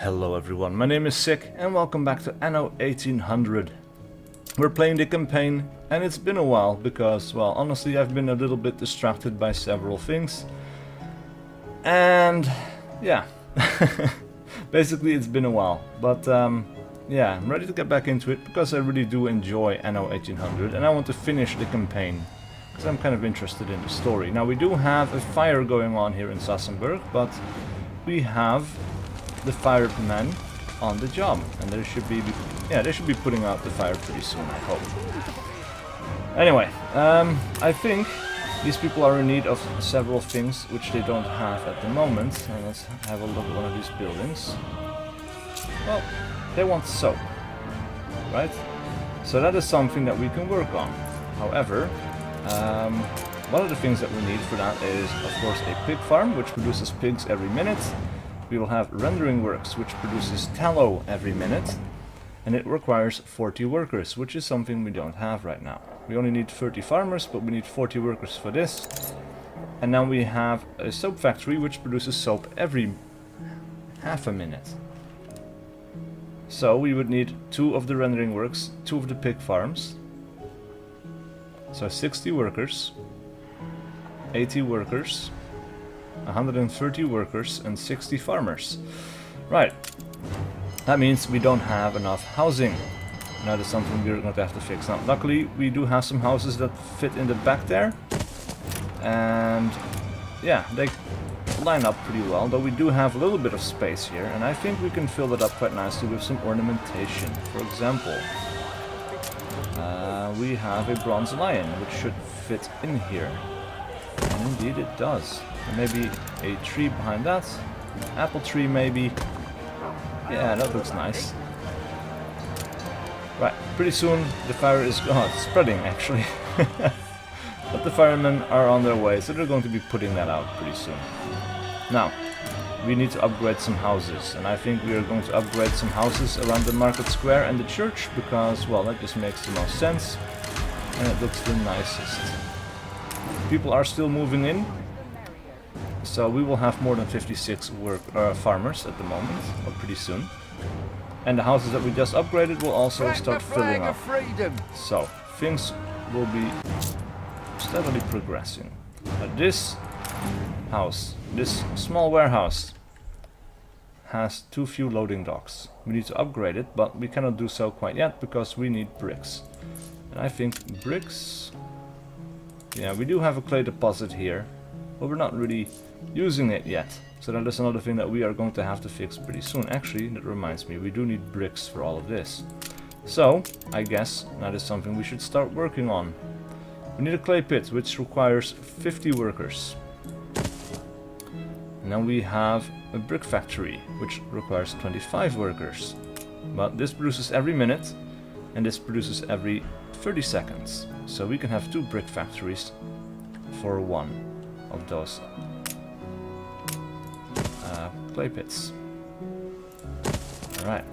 Hello everyone, my name is SiC and welcome back to Anno 1800. We're playing the campaign and it's been a while because, well, honestly I've been a little bit distracted by several things. And yeah, basically it's been a while. But yeah, I'm ready to get back into it because I really do enjoy Anno 1800 and I want to finish the campaign. Because I'm kind of interested in the story. Now we do have a fire going on here in Sassenberg, but we have the firemen on the job, and they should be putting out the fire pretty soon, I hope. Anyway, I think these people are in need of several things which they don't have at the moment. And let's have a look at one of these buildings. Well, they want soap, right? So that is something that we can work on. However, one of the things that we need for that is, of course, a pig farm, which produces pigs every minute. We will have rendering works, which produces tallow every minute. And it requires 40 workers, which is something we don't have right now. We only need 30 farmers, but we need 40 workers for this. And now we have a soap factory, which produces soap every half a minute. So we would need 2 of the rendering works, 2 of the pig farms. So 60 workers, 80 workers, 130 workers and 60 farmers. Right. That means we don't have enough housing. Now that's something we're going to have to fix. Now luckily we do have some houses that fit in the back there. And yeah, they line up pretty well, though we do have a little bit of space here, and I think we can fill it up quite nicely with some ornamentation. For example, we have a bronze lion, which should fit in here. And indeed it does. And maybe a tree behind that. An apple tree maybe. Yeah, that looks nice. Right, pretty soon the fire is spreading actually. But the firemen are on their way, so they're going to be putting that out pretty soon. Now, we need to upgrade some houses, and I think we are going to upgrade some houses around the market square and the church, because, well, that just makes the most sense, and it looks the nicest. People are still moving in, so we will have more than 56 farmers at the moment, or pretty soon. And the houses that we just upgraded will also start filling up. So, things will be steadily progressing. But this house, this small warehouse, has too few loading docks. We need to upgrade it, but we cannot do so quite yet because we need bricks. And I think bricks... Yeah, we do have a clay deposit here, but we're not really using it yet. So that is another thing that we are going to have to fix pretty soon. Actually, that reminds me, we do need bricks for all of this. So, I guess that is something we should start working on. We need a clay pit, which requires 50 workers. And then we have a brick factory, which requires 25 workers. But this produces every minute, and this produces every 30 seconds. So we can have 2 brick factories for one of those clay pits. Alright.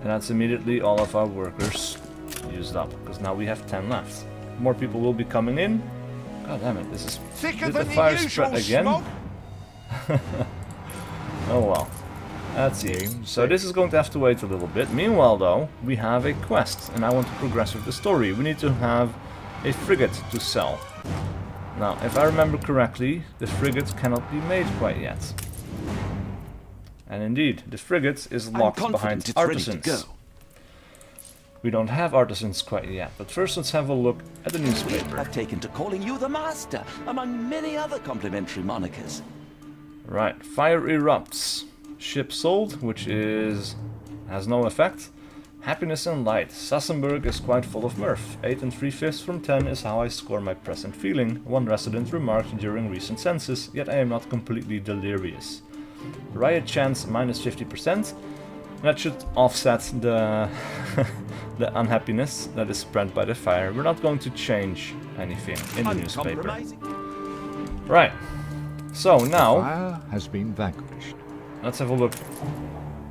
And that's immediately all of our workers used up, because now we have 10 left. More people will be coming in. God damn it, this is... Did the fire spread again? Oh well. Let's see. So this is going to have to wait a little bit. Meanwhile though, we have a quest, and I want to progress with the story. We need to have a frigate to sell. Now, if I remember correctly, the frigate cannot be made quite yet. And indeed, the frigate is locked behind artisans. We don't have artisans quite yet, but first let's have a look at the newspaper. I've taken to calling you the master, among many other complimentary monikers. Right, fire erupts. Ship sold, which has no effect. Happiness and light. Sassenberg is quite full of mirth. 8 3/5 from 10 is how I score my present feeling. One resident remarked during recent census, yet I am not completely delirious. Riot chance minus 50%. That should offset the the unhappiness that is spread by the fire. We're not going to change anything in the newspaper. Right. So now fire has been vanquished. Let's have a look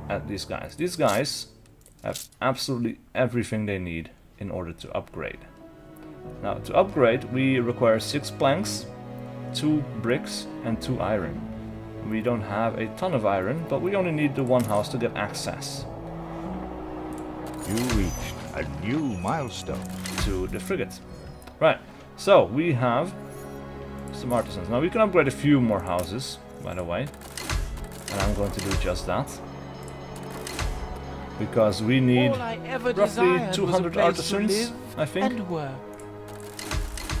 at these guys. These guys have absolutely everything they need in order to upgrade. Now, to upgrade, we require 6 planks, 2 bricks, and 2 iron. We don't have a ton of iron, but we only need the one house to get access You reached a new milestone. to the frigate. Right, so we have some artisans. Now we can upgrade a few more houses, by the way. And I'm going to do just that. Because we need All I ever roughly desired was a 200 place to artisans, live I think. and work.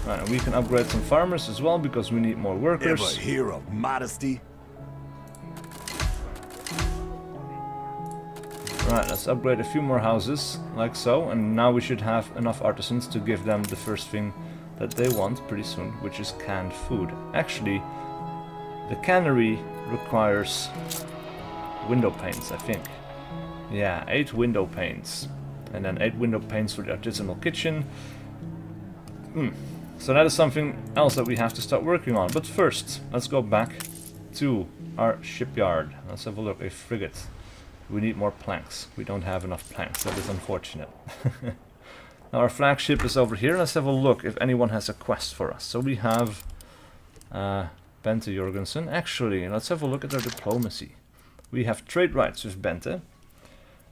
Right, and we can upgrade some farmers as well, because we need more Ever workers. hear of modesty? Right, let's upgrade a few more houses, like so, and now we should have enough artisans to give them the first thing that they want pretty soon, which is canned food. Actually, the cannery requires window panes, I think. Yeah, 8 window panes. And then 8 window panes for the artisanal kitchen. So that is something else that we have to start working on. But first, let's go back to our shipyard. Let's have a look. A frigate. We need more planks. We don't have enough planks. That is unfortunate. Now our flagship is over here. Let's have a look if anyone has a quest for us. So we have Bente Jorgensen. Actually, let's have a look at our diplomacy. We have trade rights with Bente.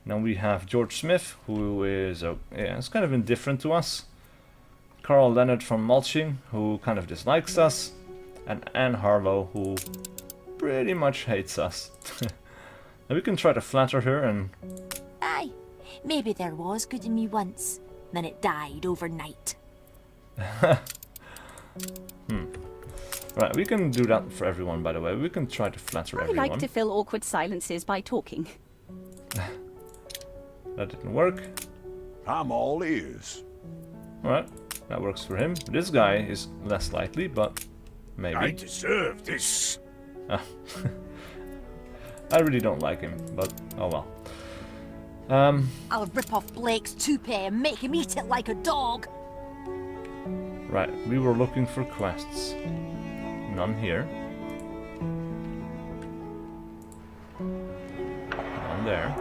Now we have George Smith, who is it's kind of indifferent to us. Carl Leonard from Mulching, who kind of dislikes us. And Anne Harlow, who pretty much hates us. Now we can try to flatter her and... Aye, maybe there was good in me once, then it died overnight. Right, we can do that for everyone, by the way. We can try to flatter I everyone. like to fill awkward silences by talking. That didn't work. I'm all ears. Alright, that works for him. This guy is less likely, but maybe. I deserve this. Ah. I really don't like him, but oh well. I'll rip off Blake's toupee and make him eat it like a dog. Right, we were looking for quests. None here. None there.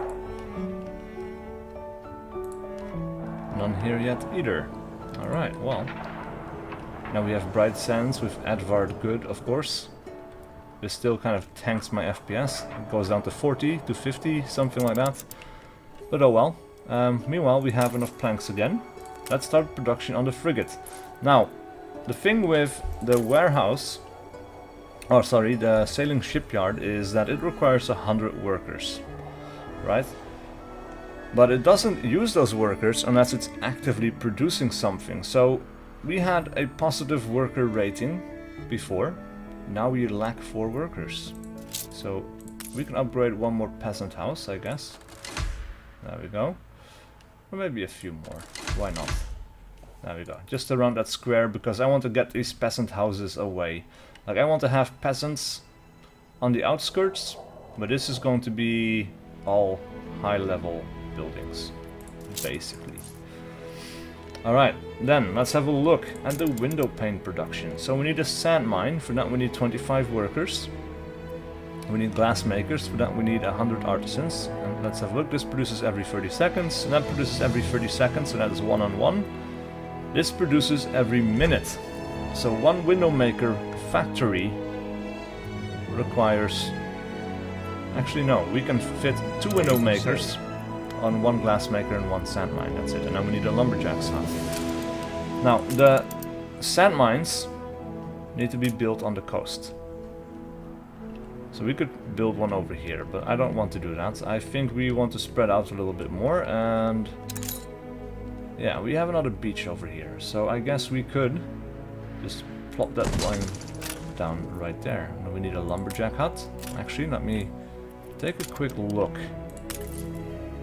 None here yet either. Alright, well. Now we have Bright Sands with Edvard Good, of course. This still kind of tanks my FPS. It goes down to 40 to 50, something like that. But oh well. Meanwhile, we have enough planks again. Let's start production on the frigate. Now, the thing with the warehouse, oh sorry, the sailing shipyard, is that it requires 100 workers, right? But it doesn't use those workers unless it's actively producing something. So we had a positive worker rating before. Now we lack 4 workers. So we can upgrade one more peasant house, I guess. There we go. Or maybe a few more. Why not? There we go. Just around that square, because I want to get these peasant houses away. Like, I want to have peasants on the outskirts, but this is going to be all high-level buildings, basically. Alright, then let's have a look at the window pane production. So we need a sand mine. For that we need 25 workers. We need glass makers. For that we need 100 artisans. And let's have a look. This produces every 30 seconds. And that produces every 30 seconds, so that is 1 on 1. This produces every minute. So one window maker factory requires... Actually no, we can fit 2 window makers on 1 glass maker and 1 sand mine. That's it. And now we need a lumberjack's hut. Now, the sand mines need to be built on the coast. So we could build one over here, but I don't want to do that. I think we want to spread out a little bit more, and yeah, we have another beach over here. So I guess we could just plop that line down right there. And we need a lumberjack hut. Actually, let me take a quick look.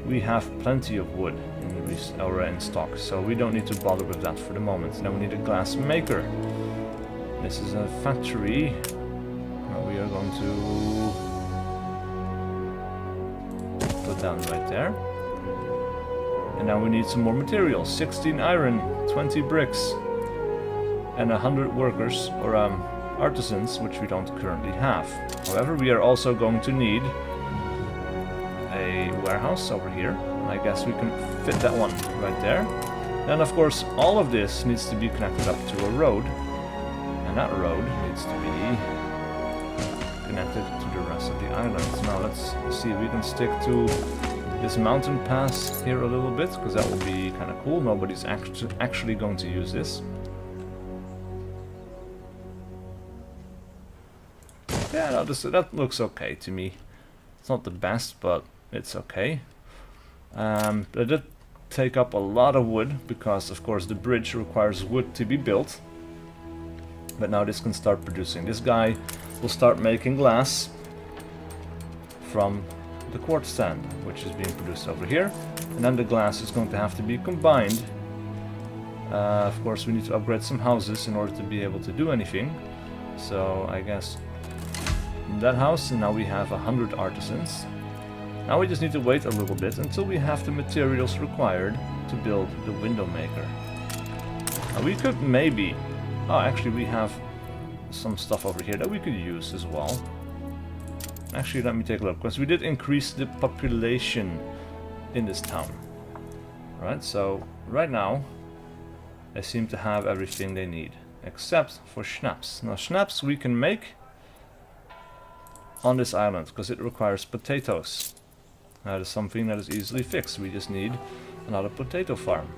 We have plenty of wood in stock, so we don't need to bother with that for the moment. Now we need a glass maker. This is a factory. We are going to put down right there. And now we need some more materials. 16 iron, 20 bricks, and 100 workers, or artisans, which we don't currently have. However, we are also going to need a warehouse over here. I guess we can fit that one right there. And of course, all of this needs to be connected up to a road. And that road needs to be connected to the rest of the island. Now let's see if we can stick to this mountain pass here a little bit, because that will be kind of cool. Nobody's actually going to use this. Yeah, no, that looks okay to me. It's not the best, but it's okay. I did take up a lot of wood, because of course the bridge requires wood to be built. But now this can start producing. This guy will start making glass from the quartz sand, which is being produced over here. And then the glass is going to have to be combined. Of course we need to upgrade some houses in order to be able to do anything. So I guess that house, and now we have 100 artisans. Now we just need to wait a little bit until we have the materials required to build the window maker. Now we could maybe... Oh, actually we have some stuff over here that we could use as well. Actually, let me take a look, because we did increase the population in this town. Right, so right now they seem to have everything they need, except for schnapps. Now schnapps we can make on this island, because it requires potatoes. That is something that is easily fixed. We just need another potato farm.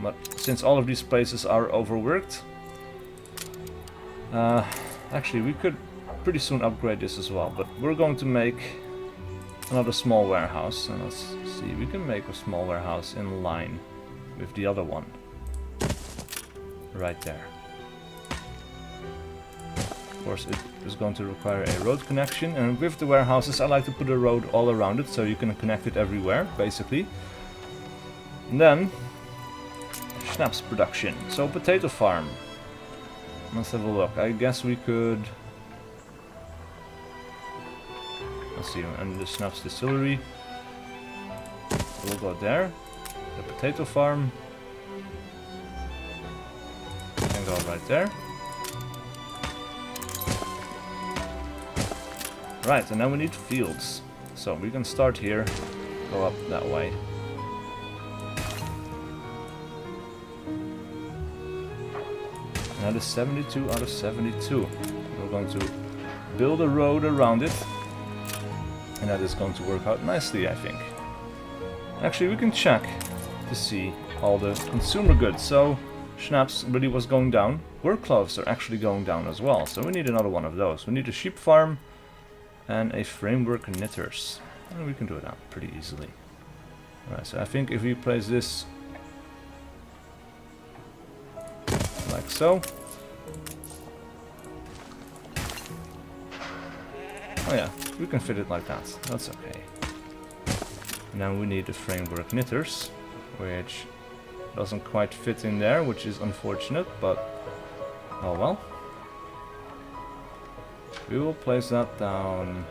But since all of these places are overworked, actually we could pretty soon upgrade this as well. But we're going to make another small warehouse, and let's see, we can make a small warehouse in line with the other one. Right there. Of course it is going to require a road connection, and with the warehouses I like to put a road all around it so you can connect it everywhere basically. And then schnapps production. So potato farm. Let's have a look. I guess we could... Let's see, and the schnapps distillery will go there. The potato farm can go right there. Right, and then we need fields. So we can start here, go up that way. And that is 72 out of 72. We're going to build a road around it. And that is going to work out nicely, I think. Actually, we can check to see all the consumer goods. So schnapps really was going down. Work clothes are actually going down as well. So we need another one of those. We need a sheep farm and a framework knitters. And we can do that pretty easily. Alright, so I think if we place this like so. Oh yeah, we can fit it like that. That's okay. Now we need the framework knitters, which doesn't quite fit in there, which is unfortunate, but oh well. We will place that down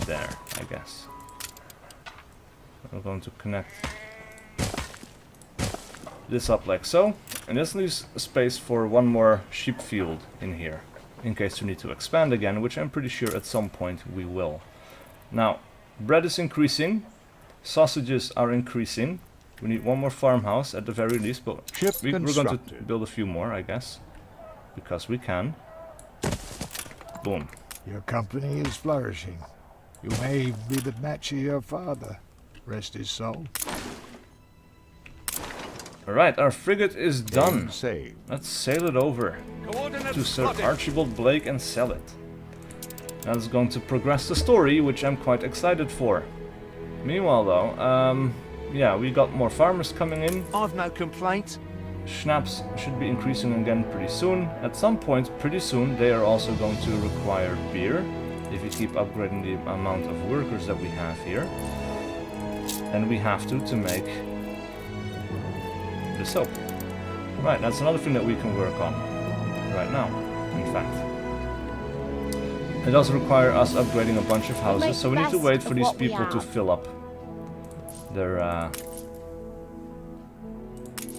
there, I guess. We're going to connect this up like so, and this leaves space for one more sheep field in here, in case we need to expand again, which I'm pretty sure at some point we will. Now, bread is increasing, sausages are increasing. We need one more farmhouse at the very least, but we're going to build a few more, I guess, because we can. Boom. Your company is flourishing. You may be the match of your father. Rest his soul. Alright, our frigate is done. Saved. Let's sail it over to Sir Archibald Blake and sell it. That is going to progress the story, which I'm quite excited for. Meanwhile though, yeah, we got more farmers coming in. I've no complaints. Schnapps should be increasing again pretty soon. At some point, pretty soon, they are also going to require beer, if we keep upgrading the amount of workers that we have here. And we have to make the soap. Right, that's another thing that we can work on right now, in fact. It does require us upgrading a bunch of houses, so we need to wait for these people to fill up their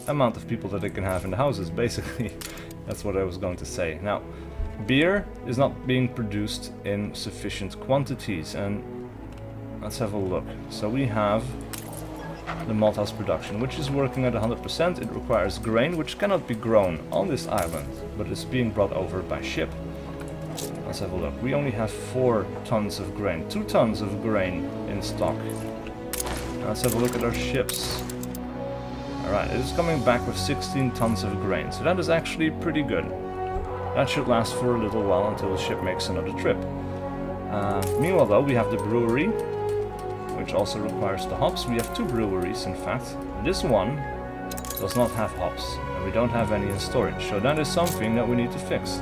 amount of people that they can have in the houses, basically. That's what I was going to say. Now, beer is not being produced in sufficient quantities, and let's have a look. So we have the malthouse production, which is working at 100%. It requires grain, which cannot be grown on this island, but is being brought over by ship. Let's have a look. We only have 4 tons of grain. 2 tons of grain in stock. Let's have a look at our ships. Alright, it is coming back with 16 tons of grain, so that is actually pretty good. That should last for a little while until the ship makes another trip. Meanwhile though, we have the brewery, which also requires the hops. We have 2 breweries in fact. This one does not have hops, and we don't have any in storage, so that is something that we need to fix.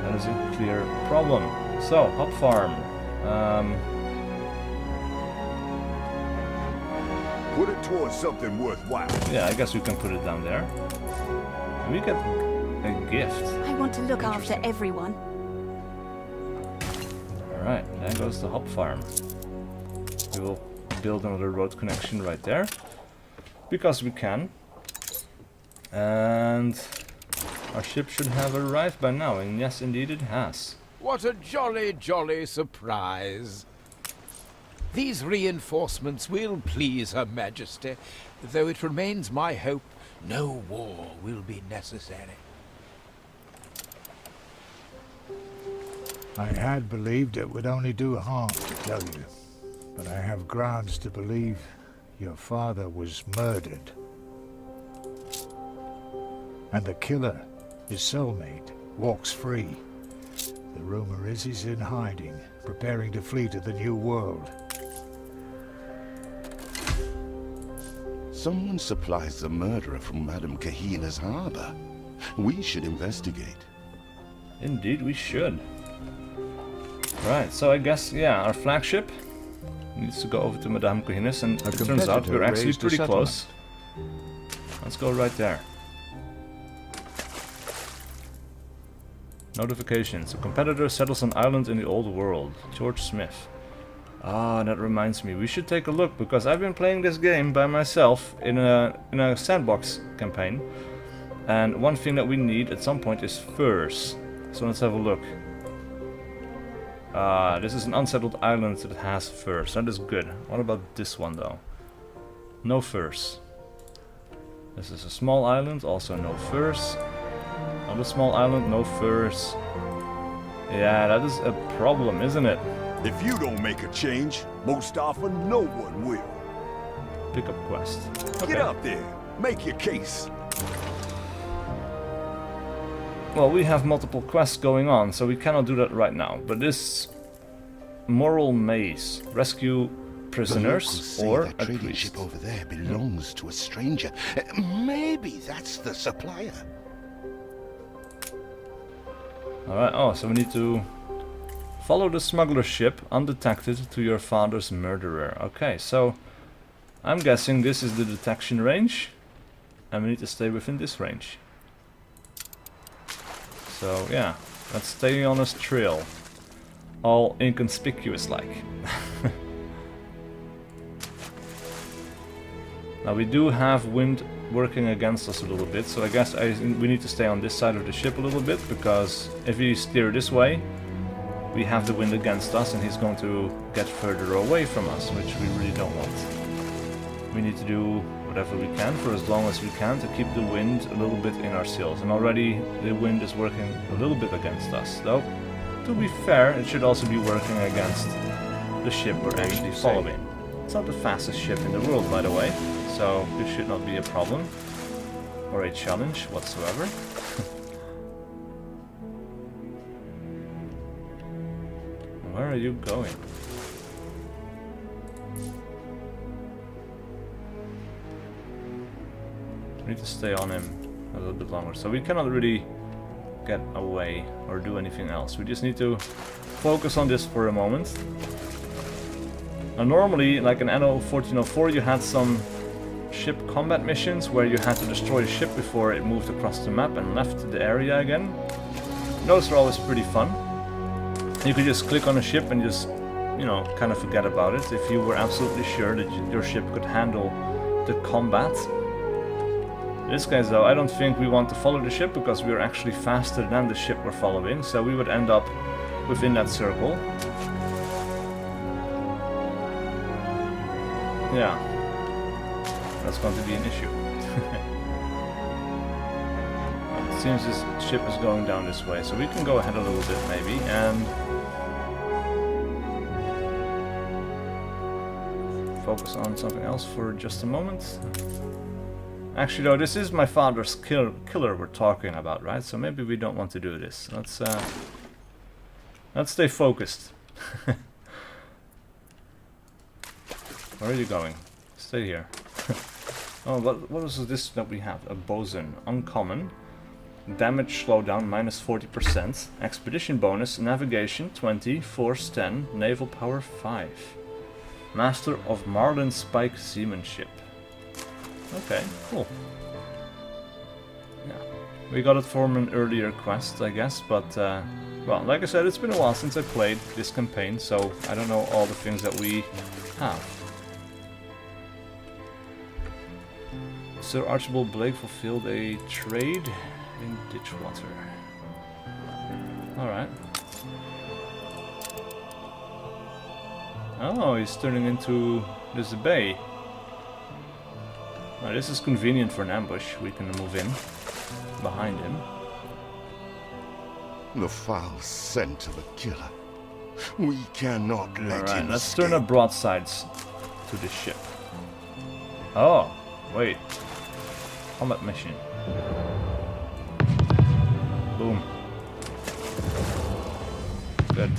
That is a clear problem. So, hop farm. Put it towards something worthwhile. Yeah, I guess we can put it down there. And we get a gift. I want to look after everyone. Alright, there goes the hop farm. We will build another road connection right there. Because we can. And our ship should have arrived by now, and yes, indeed it has. What a jolly, jolly surprise. These reinforcements will please Her Majesty, though it remains my hope no war will be necessary. I had believed it would only do harm to tell you, but I have grounds to believe your father was murdered. And the killer, his cellmate, walks free. The rumor is he's in hiding, preparing to flee to the New World. Someone supplies the murderer from Madame Kahina's harbor. We should investigate. Indeed we should. Right, so I guess, yeah, our flagship needs to go over to Madame Kahina's, and it turns out we're actually pretty close. Let's go right there. Notifications. A competitor settles an island in the old world. George Smith. Ah, that reminds me. We should take a look, because I've been playing this game by myself in a sandbox campaign. And one thing that we need at some point is furs. So let's have a look. This is an unsettled island that has furs. That is good. What about this one though? No furs. This is a small island, also no furs. Another small island, no furs. Yeah, that is a problem, isn't it? If you don't make a change, most often no one will. Pick up quest. Okay. Get up there. Make your case. Well, we have multiple quests going on, so we cannot do that right now. But this moral maze, rescue prisoners or that a trading priest. ship over there belongs to a stranger. Maybe that's the supplier. Alright, oh, so we need to follow the smuggler ship undetected to your father's murderer. Okay, so I'm guessing this is the detection range, and we need to stay within this range. So yeah, let's stay on his trail, all inconspicuous like. Now we do have wind working against us a little bit, so I guess we need to stay on this side of the ship a little bit, because if we steer this way, we have the wind against us and he's going to get further away from us, which we really don't want. We need to do whatever we can for as long as we can to keep the wind a little bit in our sails, and already the wind is working a little bit against us, though to be fair it should also be working against the ship we're actually following. It's not the fastest ship in the world, by the way, so this should not be a problem or a challenge whatsoever. Where are you going? We need to stay on him a little bit longer, so we cannot really get away or do anything else. We just need to focus on this for a moment. Now normally, like in Anno 1404, you had some ship combat missions where you had to destroy a ship before it moved across the map and left the area again. Those are always pretty fun. You could just click on a ship and just, you know, kind of forget about it if you were absolutely sure that your ship could handle the combat. In this case though, I don't think we want to follow the ship because we are actually faster than the ship we're following, so we would end up within that circle. Yeah, that's going to be an issue. seems this ship is going down this way, so we can go ahead a little bit maybe, and focus on something else for just a moment. Actually, though, this is my father's killer we're talking about, right? So maybe we don't want to do this. Let's stay focused. Where are you going? Stay here. Oh, what was this that we have? A bosun. Uncommon. Damage slowdown minus 40%. Expedition bonus. Navigation 20. Force 10. Naval power 5. Master of Marlin Spike Seamanship. Okay, cool. Yeah. We got it from an earlier quest, I guess, but well, like I said, it's been a while since I played this campaign, so I don't know all the things that we have. Sir Archibald Blake fulfilled a trade in Ditchwater. Alright. Oh, he's turning into this bay. Well, this is convenient for an ambush. We can move in behind him. The foul scent of a killer. We cannot let him let's escape. turn our broadsides to this ship. Oh, wait. Combat mission. Boom. Good.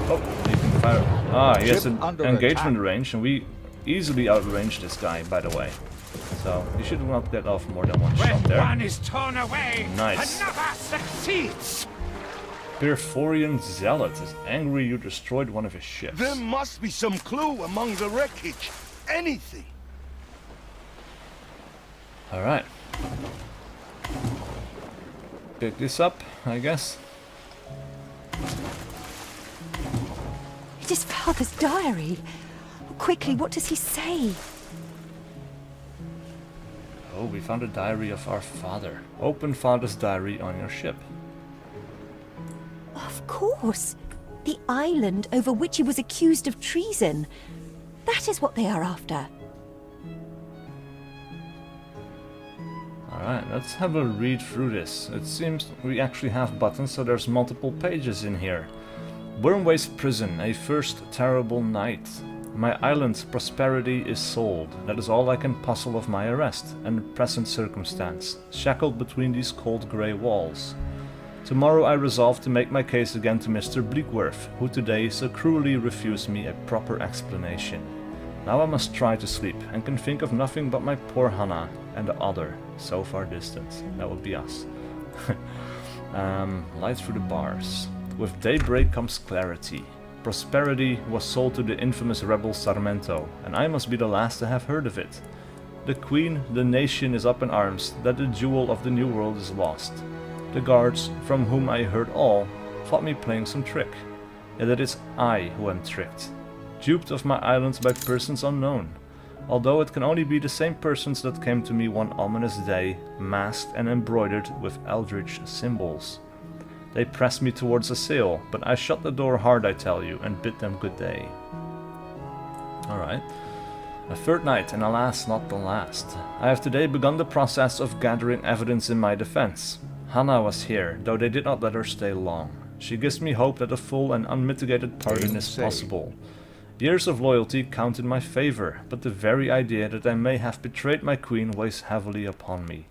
Oh, you can fire. Ah, he has an engagement range, and we easily outrange this guy, by the way. So you should not get off more than one shot there. One is torn away, Nice. another succeeds. Perforian Zealot is angry you destroyed one of his ships. There must be some clue among the wreckage. Anything. Alright. Pick this up, I guess. It is Father's diary. Quickly, what does he say? Oh, we found a diary of our father. Open Father's diary on your ship. Of course. The island over which he was accused of treason. That is what they are after. Alright, let's have a read through this. It seems we actually have buttons, so there's multiple pages in here. Wormwaste Prison, a first terrible night. My island's prosperity is sold. That is all I can puzzle of my arrest and present circumstance, shackled between these cold grey walls. Tomorrow I resolve to make my case again to Mr. Bleakworth, who today so cruelly refused me a proper explanation. Now I must try to sleep, and can think of nothing but my poor Hannah and the other, so far distant. That would be us. Light through the bars. With daybreak comes clarity. Prosperity was sold to the infamous rebel Sarmento, and I must be the last to have heard of it. The Queen, the nation is up in arms that the jewel of the New World is lost. The guards, from whom I heard all, thought me playing some trick. Yet it is I who am tricked, duped of my islands by persons unknown, although it can only be the same persons that came to me one ominous day, masked and embroidered with eldritch symbols. They pressed me towards a sail, but I shut the door hard, I tell you, and bid them good day. Alright. A third night, and alas, not the last. I have today begun the process of gathering evidence in my defense. Hannah was here, though they did not let her stay long. She gives me hope that a full and unmitigated pardon is possible. Years of loyalty count in my favor, but the very idea that I may have betrayed my queen weighs heavily upon me.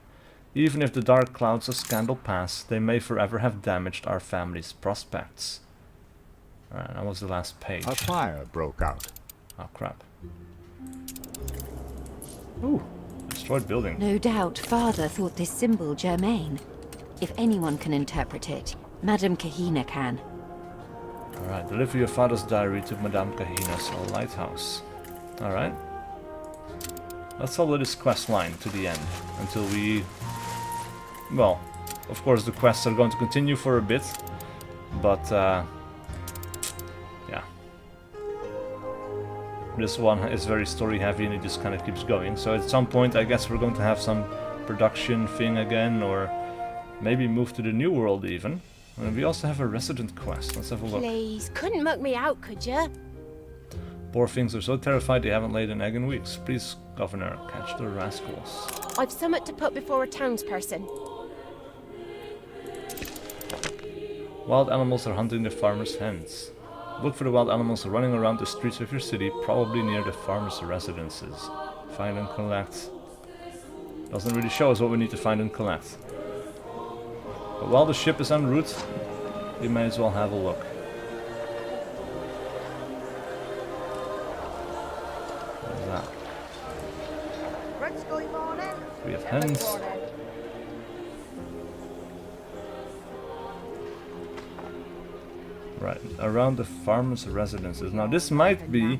Even if the dark clouds of scandal pass, they may forever have damaged our family's prospects. Alright, that was the last page. A fire broke out. Oh crap. Ooh, destroyed building. No doubt Father thought this symbol germane. If anyone can interpret it, Madame Kahina can. Alright, deliver your father's diary to Madame Kahina's lighthouse. Alright. Let's follow this quest line to the end, until we... Well, of course the quests are going to continue for a bit, but yeah. This one is very story heavy and it just kind of keeps going, so at some point I guess we're going to have some production thing again, or maybe move to the New World even. And we also have a resident quest. Let's have a look. Please, couldn't mug me out, could you? Poor things are so terrified they haven't laid an egg in weeks. Please, Governor, catch the rascals. I've somewhat to put before a townsperson. Wild animals are hunting the farmer's hens. Look for the wild animals running around the streets of your city, probably near the farmer's residences. Find and collect. Doesn't really show us what we need to find and collect. But while the ship is en route, we may as well have a look. What is that? We have hens. Right, around the farmer's residences. Now this might be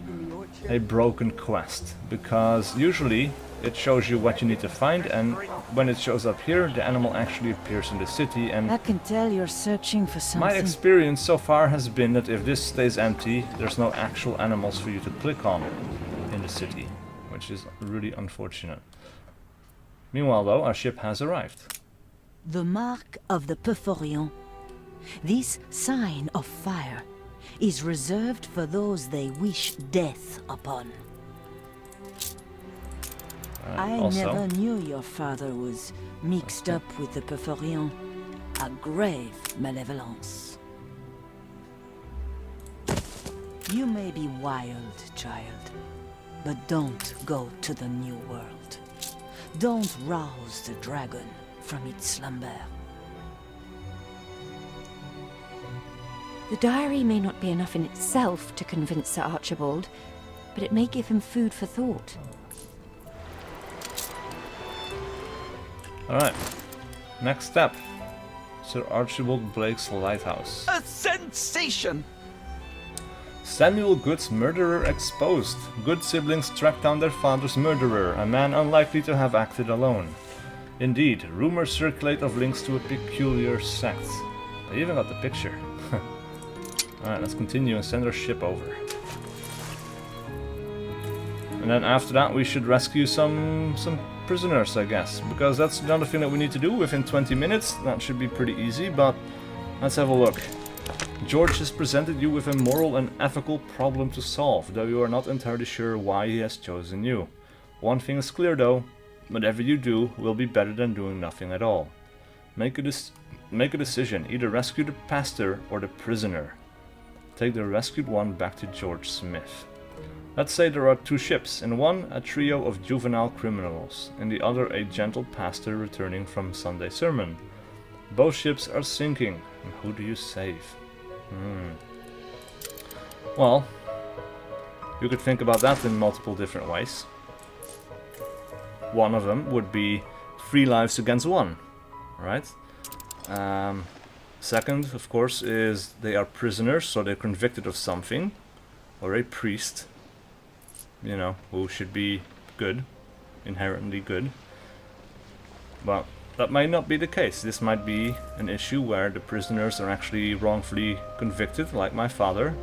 a broken quest, because usually it shows you what you need to find, and when it shows up here, the animal actually appears in the city. And I can tell you're searching for something. my experience so far has been that if this stays empty, there's no actual animals for you to click on in the city, which is really unfortunate. Meanwhile though, our ship has arrived. The mark of the Perforion. This sign of fire is reserved for those they wish death upon. I also, never knew your father was mixed up with the Perforion. A grave malevolence. You may be wild, child, but don't go to the new world. Don't rouse the dragon from its slumber. The diary may not be enough in itself to convince Sir Archibald, but it may give him food for thought. Alright, next step. Sir Archibald Blake's lighthouse. A sensation! Samuel Good's murderer exposed. Good siblings track down their father's murderer, a man unlikely to have acted alone. Indeed, rumors circulate of links to a peculiar sect. I even got the picture. Alright, let's continue and send our ship over. And then after that we should rescue some prisoners, I guess. Because that's another thing that we need to do within 20 minutes. That should be pretty easy, but let's have a look. George has presented you with a moral and ethical problem to solve, though you are not entirely sure why he has chosen you. One thing is clear though, whatever you do will be better than doing nothing at all. Make a decision, either rescue the pastor or the prisoner. Take the rescued one back to George Smith. Let's say there are two ships, in one a trio of juvenile criminals, in the other a gentle pastor returning from Sunday sermon. Both ships are sinking, and who do you save? Well, you could think about that in multiple different ways. One of them would be 3 lives against 1, right? Second, of course, is they are prisoners, so they're convicted of something, or a priest, you know, who should be good, inherently good. But that might not be the case. This might be an issue where the prisoners are actually wrongfully convicted, like my father,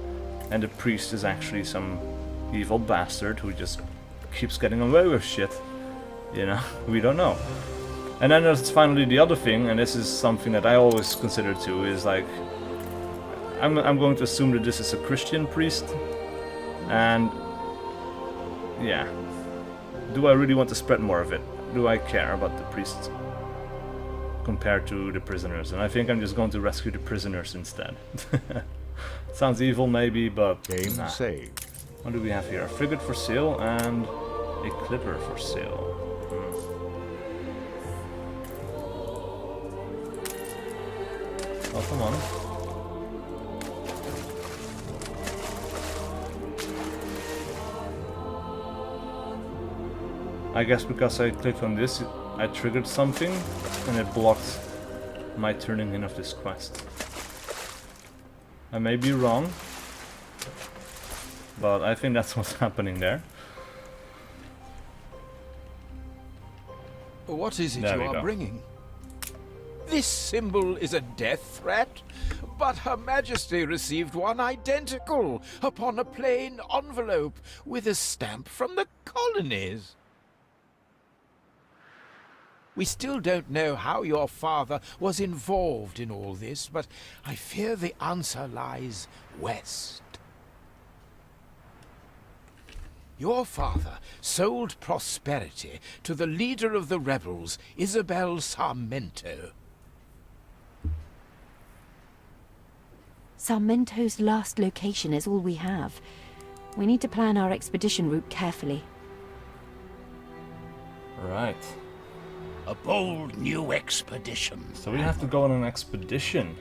and the priest is actually some evil bastard who just keeps getting away with shit. You know, we don't know. And then there's finally the other thing, and this is something that I always consider too, is like, I'm going to assume that this is a Christian priest, and yeah, do I really want to spread more of it? Do I care about the priests compared to the prisoners? And I think I'm just going to rescue the prisoners instead. Sounds evil maybe, but Game nah. saved. What do we have here? A frigate for sale and a clipper for sale. Oh, come on. I guess because I clicked on this, I triggered something, and it blocked my turning in of this quest. I may be wrong, but I think that's what's happening there. What is it There you we are go. bringing? This symbol is a death threat, but Her Majesty received one identical upon a plain envelope with a stamp from the colonies. We still don't know how your father was involved in all this, but I fear the answer lies west. Your father sold prosperity to the leader of the rebels, Isabel Sarmento. Sarmento's last location is all we have. We need to plan our expedition route carefully. Right. A bold new expedition. So we have to go on an expedition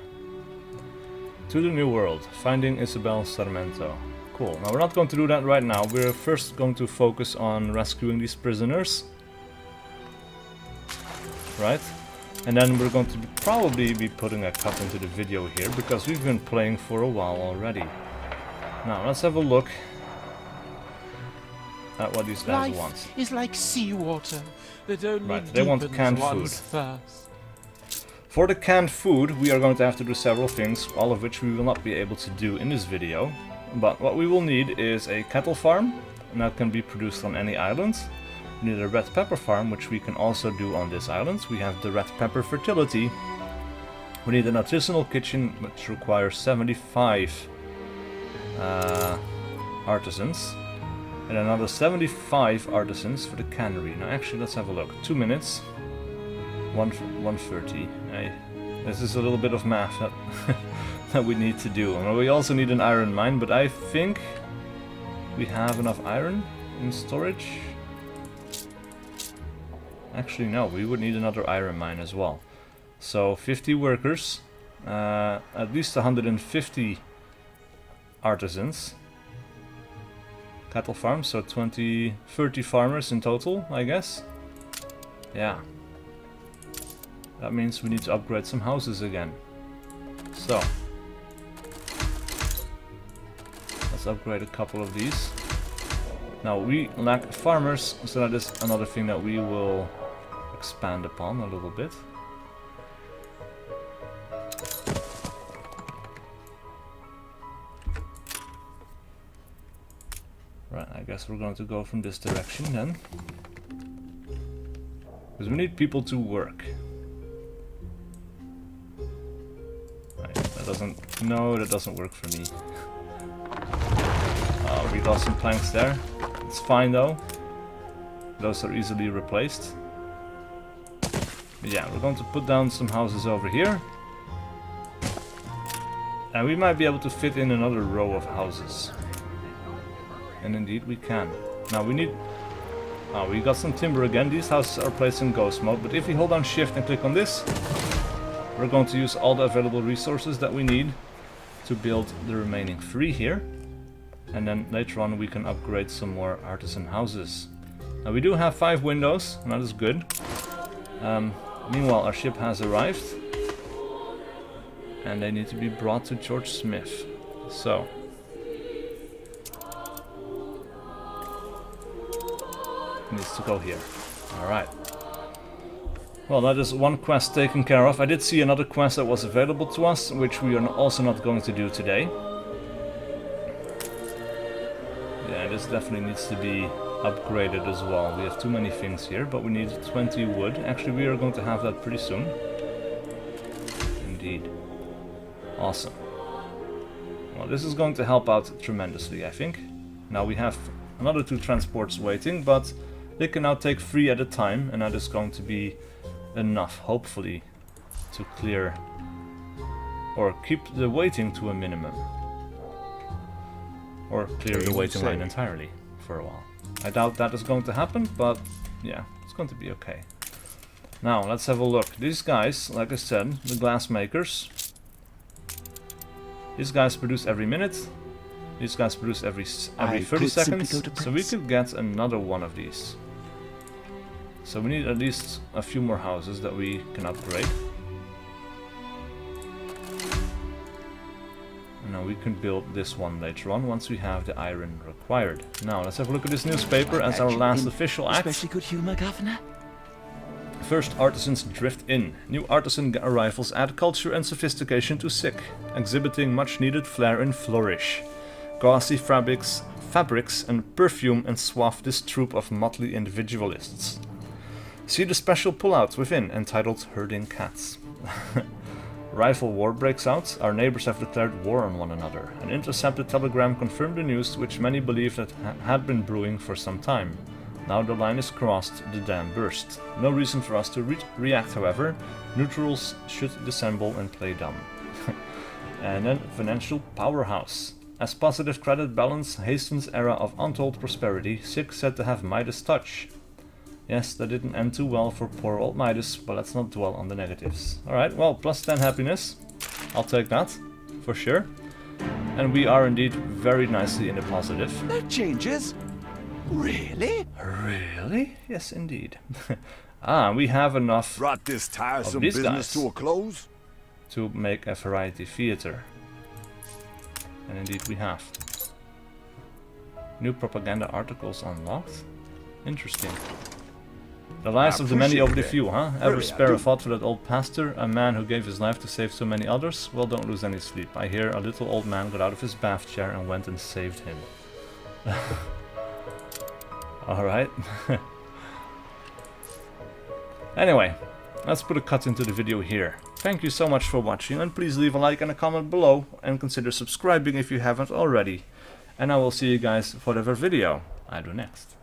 to the New World, finding Isabel Sarmento. Cool. Now we're not going to do that right now. We're first going to focus on rescuing these prisoners. Right? And then we're going to probably be putting a cut into the video here, because we've been playing for a while already. Now let's have a look at what these guys want. Life is like seawater that only Right, they want deepens canned one's food. thirst. For the canned food, we are going to have to do several things, all of which we will not be able to do in this video. But what we will need is a cattle farm, and that can be produced on any island. We need a red pepper farm, which we can also do on this island. We have the red pepper fertility. We need an artisanal kitchen, which requires 75 artisans. And another 75 artisans for the cannery. Now actually, let's have a look. 2 minutes. 130. This is a little bit of math that, that we need to do. And we also need an iron mine, but I think we have enough iron in storage. Actually, no, we would need another iron mine as well. So 50 workers, at least 150 artisans. Cattle farm, so 30 farmers in total, I guess. Yeah. That means we need to upgrade some houses again. So let's upgrade a couple of these. Now we lack farmers, so that is another thing that we will expand upon a little bit. Right, I guess we're going to go from this direction then. Because we need people to work. Right, that doesn't... No, that doesn't work for me. We lost some planks there. It's fine though. Those are easily replaced. But yeah, we're going to put down some houses over here. And we might be able to fit in another row of houses. And indeed we can. Now we need... we got some timber again. These houses are placed in ghost mode, but if we hold down shift and click on this, we're going to use all the available resources that we need to build the remaining 3 here. And then later on we can upgrade some more artisan houses. Now we do have 5 windows, and that is good. Meanwhile our ship has arrived. And they need to be brought to George Smith. So... needs to go here. Alright. Well, that is one quest taken care of. I did see another quest that was available to us, which we are also not going to do today. Yeah, this definitely needs to be upgraded as well. We have too many things here, but we need 20 wood. Actually, we are going to have that pretty soon. Indeed. Awesome. Well, this is going to help out tremendously, I think. Now we have another 2 transports waiting, but they can now take 3 at a time, and that is going to be enough, hopefully, to clear or keep the waiting to a minimum. Or clear the waiting line entirely for a while. I doubt that is going to happen, but yeah, it's going to be okay. Now, let's have a look. These guys, like I said, the glass makers. These guys produce every minute. These guys produce every 30 seconds. So we could get another one of these. So we need at least a few more houses that we can upgrade. Now we can build this one later on once we have the iron required. Now let's have a look at this newspaper as our last official act. Especially good humor, Governor. First artisans drift in. New artisan arrivals add culture and sophistication to SiC, exhibiting much needed flair and flourish. Gauzy fabrics and perfume enswathe this troop of motley individualists. See the special pullout within entitled Herding Cats. Rival war breaks out. Our neighbors have declared war on one another. An intercepted telegram confirmed the news, which many believed that had been brewing for some time. Now the line is crossed, the dam burst. No reason for us to react, however. Neutrals should dissemble and play dumb. And then financial powerhouse. As positive credit balance hastens era of untold prosperity, SiC said to have Midas touch. Yes, that didn't end too well for poor old Midas, but let's not dwell on the negatives. Alright, well, plus 10 happiness. I'll take that, for sure. And we are indeed very nicely in the positive. No changes? Really? Really? Yes, indeed. We have enough Brought this tiresome of these business guys to a close? to make a variety theater. And indeed we have. New propaganda articles unlocked. Interesting. The lives of the many over the few, huh? Ever Really, spare I a do. thought for that old pastor? A man who gave his life to save so many others? Well, don't lose any sleep. I hear a little old man got out of his bath chair and went and saved him. Alright. Anyway, let's put a cut into the video here. Thank you so much for watching, and please leave a like and a comment below, and consider subscribing if you haven't already. And I will see you guys for whatever video I do next.